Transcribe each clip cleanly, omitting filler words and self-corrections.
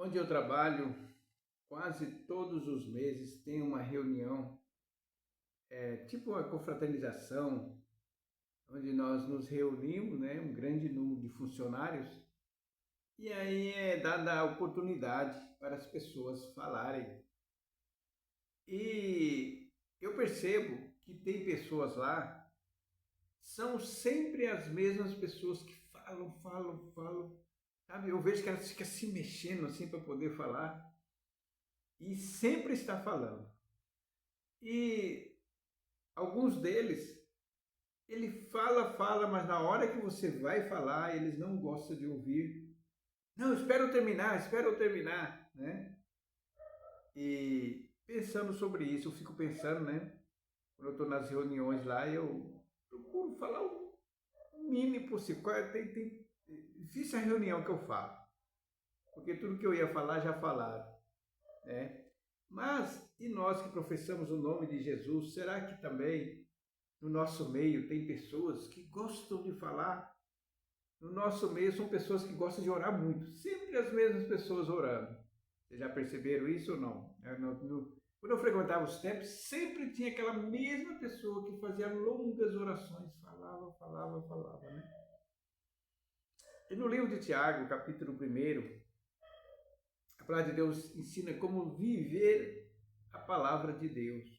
Onde eu trabalho, quase todos os meses tem uma reunião, tipo uma confraternização, onde nós nos reunimos, né, um grande número de funcionários, e aí é dada a oportunidade para as pessoas falarem. E eu percebo que tem pessoas lá, são sempre as mesmas pessoas que falam, falam, falam, sabe? Eu vejo que elas ficam se mexendo assim para poder falar, e sempre está falando. E alguns deles, ele fala, fala, mas na hora que você vai falar, eles não gostam de ouvir. Não, espera eu terminar, né? E pensando sobre isso, eu fico pensando, né? Quando eu estou nas reuniões lá, eu procuro falar o mínimo possível. Tem difícil a reunião que eu falo, porque tudo que eu ia falar já falaram, né? Mas, e nós que professamos o nome de Jesus, será que também no nosso meio tem pessoas que gostam de falar? No nosso meio são pessoas que gostam de orar muito, sempre as mesmas pessoas orando. Vocês já perceberam isso ou não? Quando eu frequentava os templos, sempre tinha aquela mesma pessoa que fazia longas orações, falava, falava, falava, né? E no livro de Tiago, capítulo 1, a palavra de Deus ensina como viver a palavra de Deus.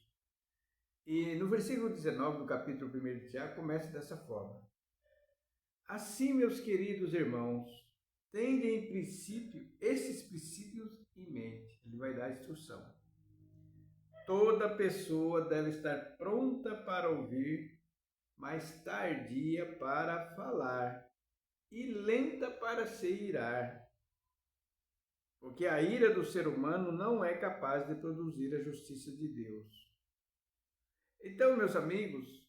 E no versículo 19 do capítulo 1 de Tiago começa dessa forma: Assim, meus queridos irmãos, tende em princípio esses princípios em mente. Ele vai dar a instrução. Toda pessoa deve estar pronta para ouvir, mas tardia para falar e lenta para se irar, porque a ira do ser humano não é capaz de produzir a justiça de Deus. Então, meus amigos,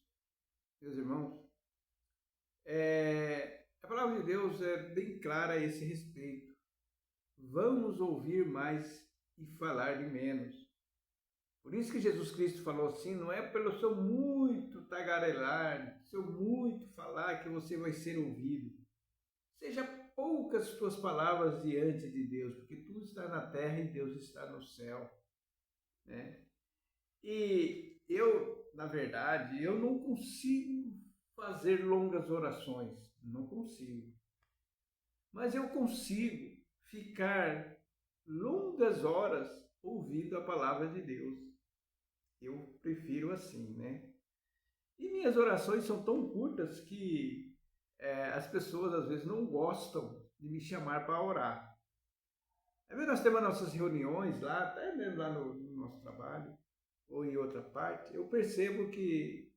meus irmãos, a palavra de Deus é bem clara a esse respeito. Vamos ouvir mais e falar de menos. Por isso que Jesus Cristo falou assim, não é pelo seu muito tagarelar, seu muito falar que você vai ser ouvido. Seja poucas suas palavras diante de Deus, porque tudo está na terra e Deus está no céu, né? E eu, na verdade, eu não consigo fazer longas orações, não consigo. Mas eu consigo ficar longas horas ouvindo a palavra de Deus. Eu prefiro assim, né? E minhas orações são tão curtas que as pessoas às vezes não gostam de me chamar para orar. Às vezes nós temos as nossas reuniões lá, até mesmo lá no nosso trabalho, ou em outra parte, eu percebo que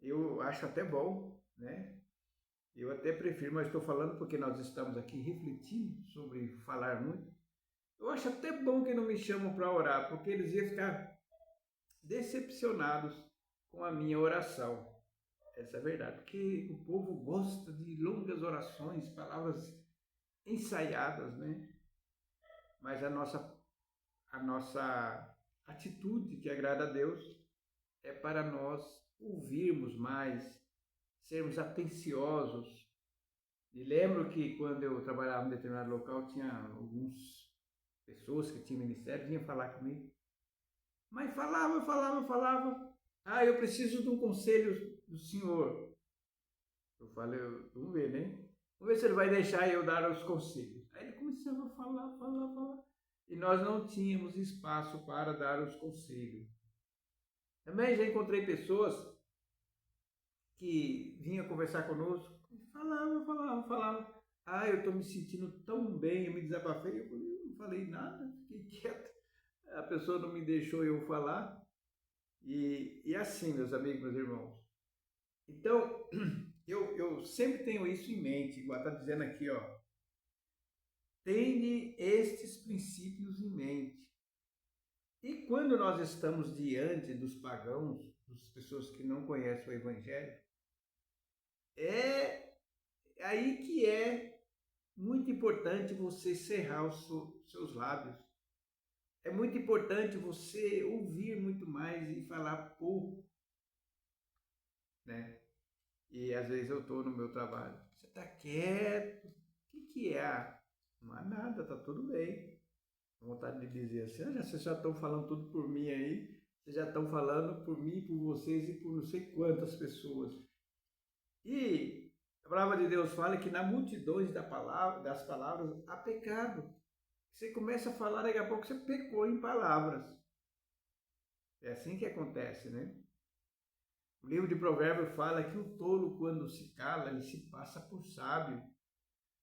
eu acho até bom, né? Eu até prefiro, mas estou falando porque nós estamos aqui refletindo sobre falar muito. Eu acho até bom que não me chamam para orar, porque eles iam ficar decepcionados com a minha oração. Essa é a verdade, porque o povo gosta de longas orações, palavras ensaiadas, né? Mas a nossa atitude que agrada a Deus é para nós ouvirmos mais, sermos atenciosos. E lembro que quando eu trabalhava em determinado local, tinha algumas pessoas que tinham ministério, vinham falar comigo. Mas falava, falava, falava. Ah, eu preciso de um conselho do senhor. Eu falei, vamos ver, né? Vamos ver se ele vai deixar eu dar os conselhos. Aí ele começava a falar, falar, falar. E nós não tínhamos espaço para dar os conselhos. Também já encontrei pessoas que vinham conversar conosco e falava, falava, falava. Ah, eu estou me sentindo tão bem, eu me desabafei. Eu não falei nada, fiquei quieto. A pessoa não me deixou eu falar. E assim, meus amigos, meus irmãos. Então, eu sempre tenho isso em mente, igual está dizendo aqui, ó. Tenha estes princípios em mente. E quando nós estamos diante dos pagãos, das pessoas que não conhecem o Evangelho, é aí que é muito importante você cerrar os seus lábios. É muito importante você ouvir muito mais e falar pouco, né? E às vezes eu estou no meu trabalho. Você está quieto? O que é? Não há nada, está tudo bem. Vontade de dizer assim, vocês já estão falando tudo por mim aí, vocês já estão falando por mim, por vocês e por não sei quantas pessoas. E a palavra de Deus fala que na multidões das palavras há pecado. Você começa a falar, daqui a pouco você pecou em palavras. É assim que acontece, né? O livro de Provérbios fala que o tolo, quando se cala, ele se passa por sábio.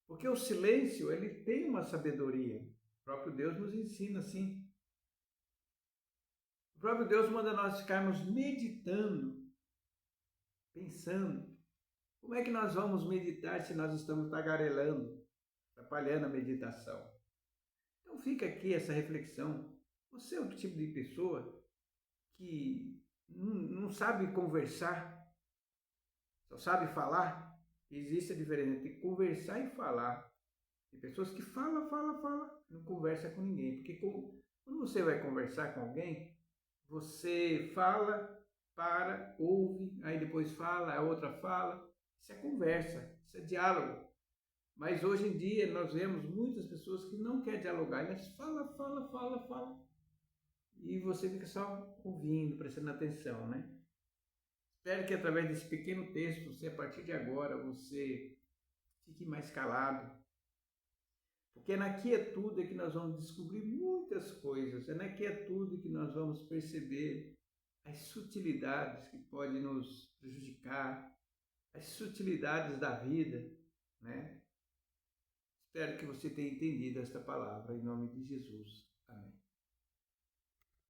Porque o silêncio, ele tem uma sabedoria. O próprio Deus nos ensina assim. O próprio Deus manda nós ficarmos meditando, pensando. Como é que nós vamos meditar se nós estamos tagarelando, atrapalhando a meditação? Então fica aqui essa reflexão. Você é o tipo de pessoa que não sabe conversar, só sabe falar? Existe a diferença entre conversar e falar. Tem pessoas que falam, não conversa com ninguém. Porque quando você vai conversar com alguém, você fala, ouve, aí depois fala, a outra fala. Isso é conversa, isso é diálogo. Mas hoje em dia nós vemos muitas pessoas que não querem dialogar, elas falam. E você fica só ouvindo, prestando atenção, né? Espero que através desse pequeno texto, você, a partir de agora, você fique mais calado. Porque é na quietude que nós vamos descobrir muitas coisas, é na quietude que nós vamos perceber as sutilidades que podem nos prejudicar, as sutilidades da vida, né? Espero que você tenha entendido esta palavra, em nome de Jesus. Amém.